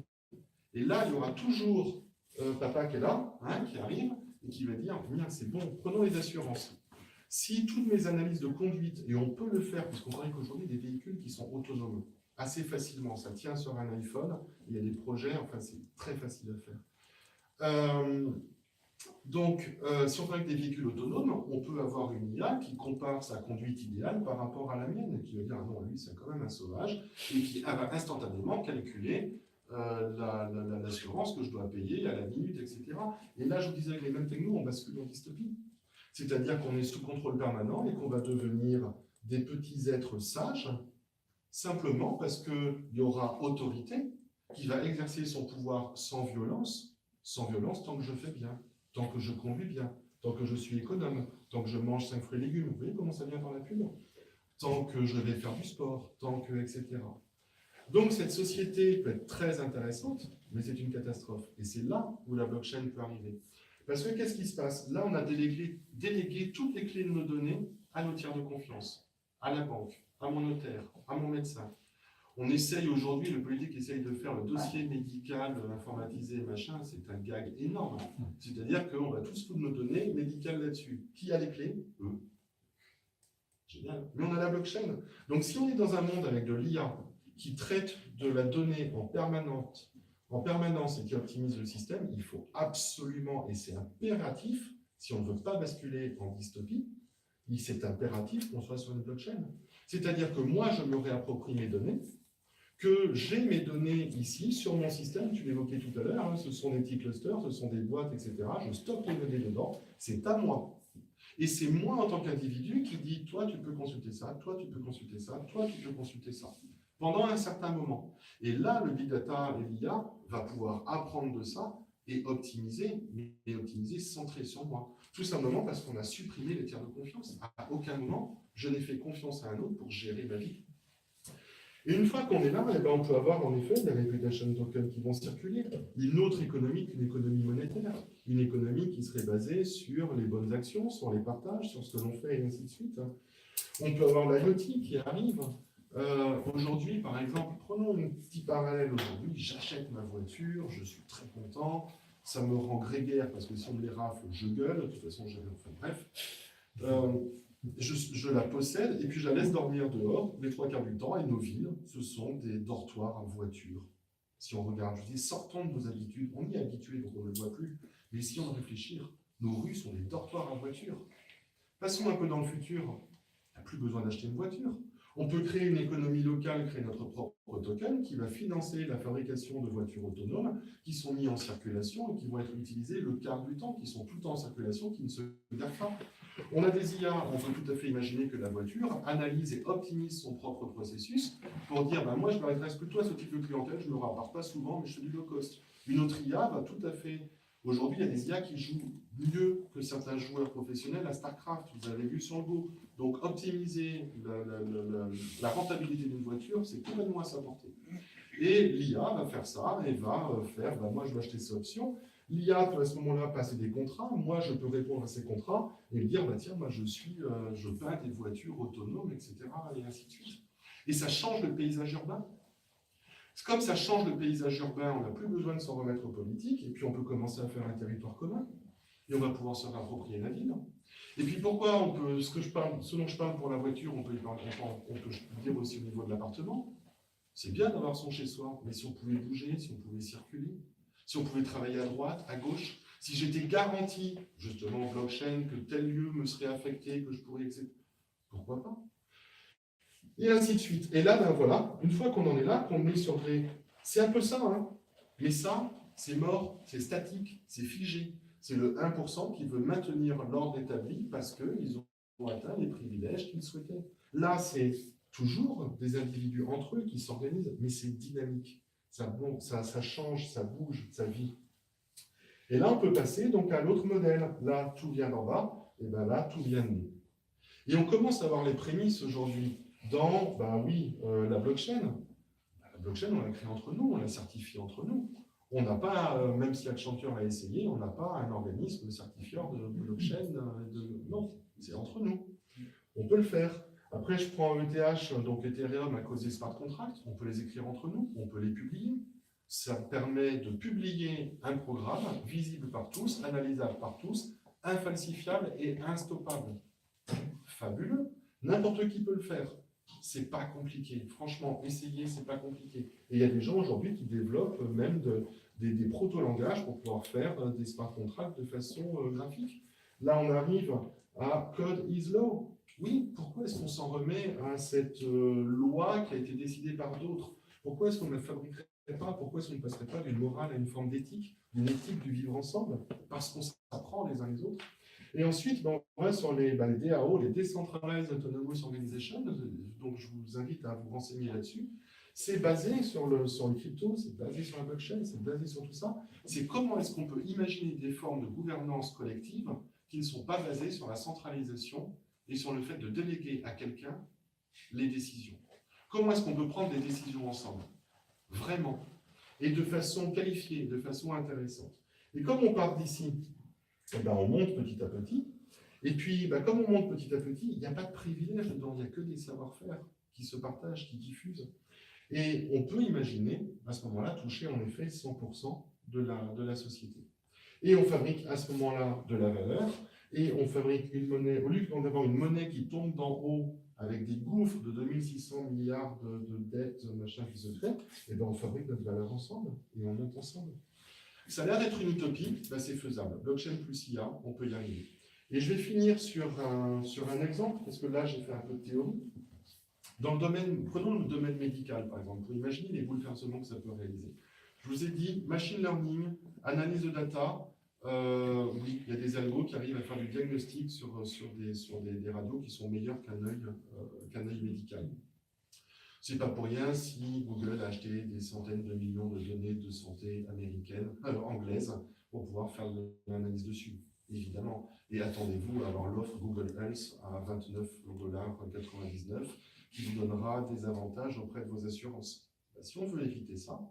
Et là, il y aura toujours papa qui est là, qui arrive, et qui va dire, c'est bon, prenons les assurances. Si toutes mes analyses de conduite, et on peut le faire, puisqu'on parle qu'aujourd'hui des véhicules qui sont autonomes, assez facilement, ça tient sur un iPhone, il y a des projets, enfin c'est très facile à faire. Donc, si on parle des véhicules autonomes, on peut avoir une IA qui compare sa conduite idéale par rapport à la mienne, et qui va dire, ah non, lui c'est quand même un sauvage, et qui va instantanément calculer l'assurance que je dois payer à la minute, etc. Et là, je vous disais, avec les mêmes technos, on bascule en dystopie. C'est-à-dire qu'on est sous contrôle permanent et qu'on va devenir des petits êtres sages, simplement parce qu'il y aura autorité qui va exercer son pouvoir sans violence tant que je fais bien, tant que je conduis bien, tant que je suis économe, tant que je mange 5 fruits et légumes. Vous voyez comment ça vient dans la pub? Tant que je vais faire du sport, tant que, etc. Donc cette société peut être très intéressante, mais c'est une catastrophe. Et c'est là où la blockchain peut arriver. Parce que qu'est-ce qui se passe? Là, on a délégué toutes les clés de nos données à nos tiers de confiance, à la banque, à mon notaire, à mon médecin. On essaye aujourd'hui, le politique essaye de faire le dossier médical informatisé, machin, c'est un gag énorme. C'est-à-dire qu'on va tous foutre nos données médicales là-dessus. Qui a les clés? Eux. Génial. Mais on a la blockchain. Donc si on est dans un monde avec de l'IA qui traite de la donnée en permanence et qui optimise le système, il faut absolument, et c'est impératif, si on ne veut pas basculer en dystopie, c'est impératif qu'on soit sur une blockchain. C'est-à-dire que moi, je me réapproprie mes données, que j'ai mes données ici, sur mon système, tu l'évoquais tout à l'heure, ce sont des petits clusters, ce sont des boîtes, etc. Je stocke les données dedans, c'est à moi. Et c'est moi, en tant qu'individu, qui dit, toi, tu peux consulter ça, toi, tu peux consulter ça, toi, tu peux consulter ça, pendant un certain moment. Et là, le big data et l'IA va pouvoir apprendre de ça et optimiser, mais optimiser centré sur moi. Tout simplement parce qu'on a supprimé les tiers de confiance. À aucun moment, je n'ai fait confiance à un autre pour gérer ma vie. Et une fois qu'on est là, eh ben, on peut avoir en effet des reputation tokens qui vont circuler. Une autre économie qu'une économie monétaire. Une économie qui serait basée sur les bonnes actions, sur les partages, sur ce que l'on fait et ainsi de suite. On peut avoir l'IoT qui arrive. Aujourd'hui, par exemple, prenons un petit parallèle aujourd'hui, j'achète ma voiture, je suis très content, ça me rend grégaire parce que si on me les rafle, je gueule, de toute façon, enfin bref. Je la possède et puis je la laisse dormir dehors les 3/4 du temps. Et nos villes, ce sont des dortoirs à voiture. Si on regarde, je dis, sortons de nos habitudes. On y est habitué, donc on ne le voit plus. Mais si on réfléchit, nos rues sont des dortoirs à voiture. Passons un peu dans le futur. On n'a plus besoin d'acheter une voiture. On peut créer une économie locale, créer notre propre token qui va financer la fabrication de voitures autonomes qui sont mises en circulation et qui vont être utilisées le quart du temps, qui sont tout le temps en circulation, qui ne se garent pas. On a des IA, on peut tout à fait imaginer que la voiture analyse et optimise son propre processus pour dire, ben moi je m'adresse plutôt à ce type de clientèle, je ne me rapporte pas souvent, mais je fais du low cost. Une autre IA va tout à fait... Aujourd'hui, il y a des IA qui jouent mieux que certains joueurs professionnels à StarCraft, vous avez vu sur le Go. Donc optimiser la rentabilité d'une voiture, c'est complètement à sa portée. Et l'IA va faire ça et va faire, ben moi je vais acheter cette option. L'IA peut à ce moment-là passer des contrats, moi je peux répondre à ces contrats et dire, bah tiens, moi je peins des voitures autonomes, etc. et ainsi de suite. Et ça change le paysage urbain. Comme ça change le paysage urbain, on n'a plus besoin de s'en remettre aux politiques, et puis on peut commencer à faire un territoire commun, et on va pouvoir se réapproprier la ville. Et puis pourquoi on peut, ce dont je parle pour la voiture, on peut dire aussi au niveau de l'appartement. C'est bien d'avoir son chez-soi, mais si on pouvait bouger, si on pouvait circuler, si on pouvait travailler à droite, à gauche, si j'étais garanti, justement, en blockchain, que tel lieu me serait affecté, que je pourrais, etc. Pourquoi pas? Et ainsi de suite. Et là, ben voilà, une fois qu'on en est là, qu'on est sur des... C'est un peu ça, hein. Mais ça, c'est mort, c'est statique, c'est figé. C'est le 1% qui veut maintenir l'ordre établi parce qu'ils ont atteint les privilèges qu'ils souhaitaient. Là, c'est toujours des individus entre eux qui s'organisent, mais c'est dynamique. Ça change, ça bouge, ça vit. Et là, on peut passer donc à l'autre modèle. Là, tout vient d'en bas, et bien là, tout vient de nous. Et on commence à avoir les prémices aujourd'hui dans, la blockchain. La blockchain, on l'a créée entre nous, on l'a certifiée entre nous. On n'a pas, même si Accenture l'a essayé, on n'a pas un organisme certifieur de blockchain. Non, c'est entre nous. On peut le faire. Après, je prends ETH, donc Ethereum a causé smart contracts. On peut les écrire entre nous, on peut les publier. Ça permet de publier un programme visible par tous, analysable par tous, infalsifiable et instoppable. Fabuleux. N'importe qui peut le faire. C'est pas compliqué. Franchement, essayer, c'est pas compliqué. Et il y a des gens aujourd'hui qui développent même des proto-langages pour pouvoir faire des smart contracts de façon graphique. Là, on arrive à Code is Law. Oui, pourquoi est-ce qu'on s'en remet à cette loi qui a été décidée par d'autres? Pourquoi est-ce qu'on ne la fabriquerait pas? Pourquoi est-ce qu'on ne passerait pas d'une morale à une forme d'éthique, d'une éthique du vivre ensemble? Parce qu'on s'apprend les uns les autres. Et ensuite, on va sur les DAO, les Decentralized Autonomous Organizations, donc je vous invite à vous renseigner là-dessus. C'est basé sur les cryptos, c'est basé sur la blockchain, c'est basé sur tout ça. C'est comment est-ce qu'on peut imaginer des formes de gouvernance collective qui ne sont pas basées sur la centralisation et sur le fait de déléguer à quelqu'un les décisions. Comment est-ce qu'on peut prendre des décisions ensemble? Vraiment. Et de façon qualifiée, de façon intéressante. Et comme on part d'ici, on monte petit à petit. Et puis, comme on monte petit à petit, il n'y a pas de privilège dedans, il n'y a que des savoir-faire qui se partagent, qui diffusent. Et on peut imaginer, à ce moment-là, toucher en effet 100% de la société. Et on fabrique à ce moment-là de la valeur, et on fabrique une monnaie, au lieu d'avoir une monnaie qui tombe d'en haut avec des gouffres de 2600 milliards de dettes, machin qui se créent, on fabrique notre valeur ensemble, et on monte ensemble. Ça a l'air d'être une utopie, c'est faisable. Blockchain plus IA, on peut y arriver. Et je vais finir sur un exemple, parce que là, j'ai fait un peu de théorie. Prenons le domaine médical, par exemple, pour imaginer les bouleversements que ça peut réaliser. Je vous ai dit, machine learning, analyse de data, Oui, il y a des algos qui arrivent à faire du diagnostic sur des radios qui sont meilleurs qu'un œil médical. C'est pas pour rien si Google a acheté des centaines de millions de données de santé anglaises, pour pouvoir faire de l'analyse dessus, évidemment. Et attendez-vous à avoir l'offre Google Health à $29,99 qui vous donnera des avantages auprès de vos assurances. Si on veut éviter ça,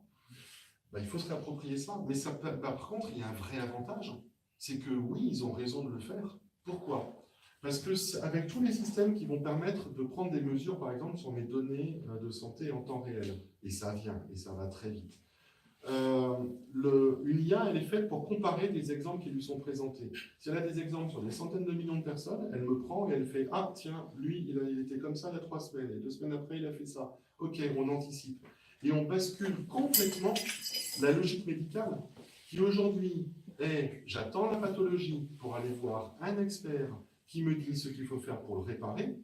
il faut se réapproprier ça. Mais ça, par contre, il y a un vrai avantage. C'est que oui, ils ont raison de le faire. Pourquoi ? Parce que avec tous les systèmes qui vont permettre de prendre des mesures, par exemple, sur mes données de santé en temps réel, et ça vient, et ça va très vite. Une IA, elle est faite pour comparer des exemples qui lui sont présentés. Si elle a des exemples sur des centaines de millions de personnes, elle me prend et elle fait « Ah, tiens, lui, il était comme ça il y a 3 semaines, et 2 semaines après, il a fait ça. Ok, on anticipe. » Et on bascule complètement la logique médicale, qui aujourd'hui est « J'attends la pathologie pour aller voir un expert qui me dit ce qu'il faut faire pour le réparer »,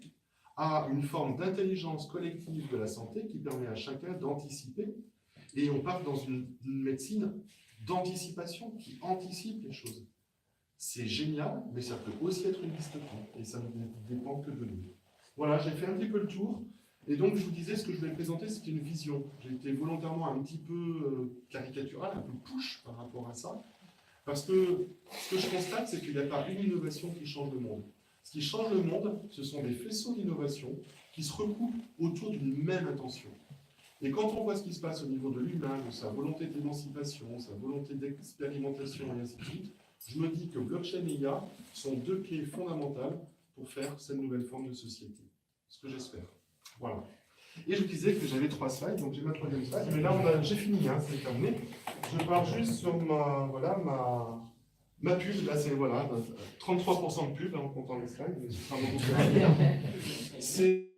à une forme d'intelligence collective de la santé qui permet à chacun d'anticiper. Et on part dans une médecine d'anticipation qui anticipe les choses. C'est génial, mais ça peut aussi être une dystopie. Et ça ne dépend que de nous. Voilà, j'ai fait un petit peu le tour. Et donc, je vous disais, ce que je voulais présenter, c'était une vision. J'ai été volontairement un petit peu caricatural, un peu push par rapport à ça. Parce que ce que je constate, c'est qu'il n'y a pas une innovation qui change le monde. Ce qui change le monde, ce sont des faisceaux d'innovation qui se recoupent autour d'une même intention. Et quand on voit ce qui se passe au niveau de l'humain, de sa volonté d'émancipation, sa volonté d'expérimentation et ainsi de suite, je me dis que blockchain et IA sont 2 clés fondamentales pour faire cette nouvelle forme de société. Ce que j'espère. Voilà. Et je vous disais que j'avais 3 slides, donc j'ai ma 3e slide, mais là j'ai fini, hein, c'est terminé. Je pars juste sur ma pub, là c'est 33% de pub, en comptant les slides, mais ce sera beaucoup plus rapide. C'est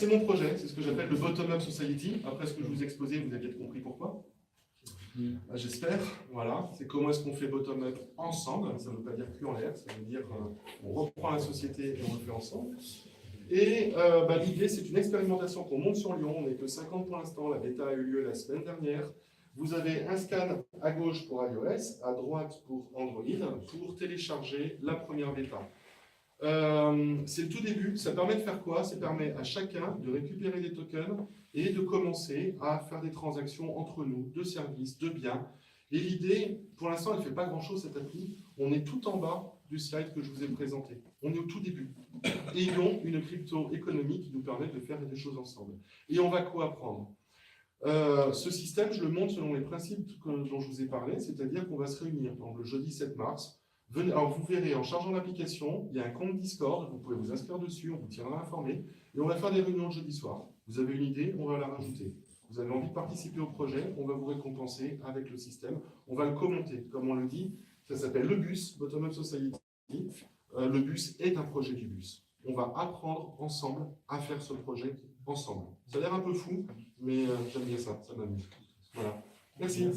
mon projet, c'est ce que j'appelle le Bottom-up Society. Après ce que je vous ai exposé, vous avez peut-être compris pourquoi. J'espère, voilà. C'est comment est-ce qu'on fait bottom-up ensemble. Ça ne veut pas dire cul en l'air, ça veut dire on reprend la société et on le fait ensemble. Et l'idée, c'est une expérimentation qu'on monte sur Lyon. On n'est que 50 pour l'instant, la bêta a eu lieu la semaine dernière. Vous avez un scan à gauche pour iOS, à droite pour Android, pour télécharger la première bêta. C'est le tout début. Ça permet de faire quoi? Ça permet à chacun de récupérer des tokens et de commencer à faire des transactions entre nous, de services, de biens. Et l'idée, pour l'instant, elle ne fait pas grand-chose cette appli. On est tout en bas du slide que je vous ai présenté. On est au tout début. Et ils ont une crypto-économie qui nous permet de faire des choses ensemble. Et on va quoi apprendre? Ce système, je le montre selon les principes dont je vous ai parlé, c'est-à-dire qu'on va se réunir donc, le jeudi 7 mars. Alors vous verrez, en chargeant l'application, il y a un compte Discord, vous pouvez vous inscrire dessus, on vous tiendra informé, et on va faire des réunions le jeudi soir. Vous avez une idée, on va la rajouter. Vous avez envie de participer au projet, on va vous récompenser avec le système. On va le commenter, comme on le dit, ça s'appelle le BUS, Bottom-up Society. Le BUS est un projet du BUS. On va apprendre ensemble à faire ce projet ensemble. Ça a l'air un peu fou, mais j'aime bien ça m'amuse. Voilà. Merci.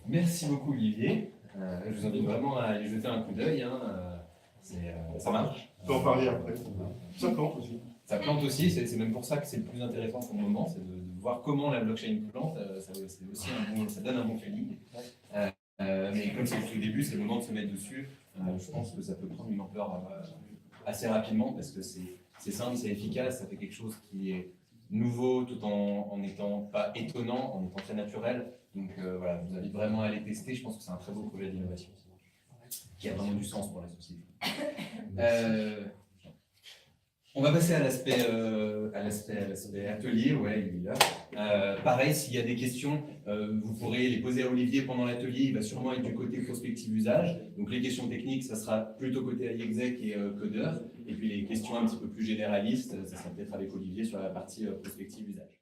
Merci beaucoup Olivier. Je vous invite vraiment à aller jeter un coup d'œil. Ça marche. On peut en parler après. Ça plante aussi. Ça plante aussi, c'est même pour ça que c'est le plus intéressant pour le moment, c'est de voir comment la blockchain plante. Ça donne un bon feeling. Mais comme c'est le tout début, c'est le moment de se mettre dessus. Je pense que ça peut prendre une ampleur assez rapidement parce que c'est simple, c'est efficace, ça fait quelque chose qui est nouveau tout en n'étant pas étonnant, en étant très naturel. Donc voilà, je vous invite vraiment à aller tester. Je pense que c'est un très beau projet d'innovation qui a vraiment du sens pour la société. On va passer à l'aspect atelier. Ouais, il est là. Pareil, s'il y a des questions, vous pourrez les poser à Olivier pendant l'atelier. Il va sûrement être du côté prospective usage. Donc les questions techniques, ça sera plutôt côté iExec et codeur. Et puis les questions un petit peu plus généralistes, ça sera peut-être avec Olivier sur la partie prospective usage.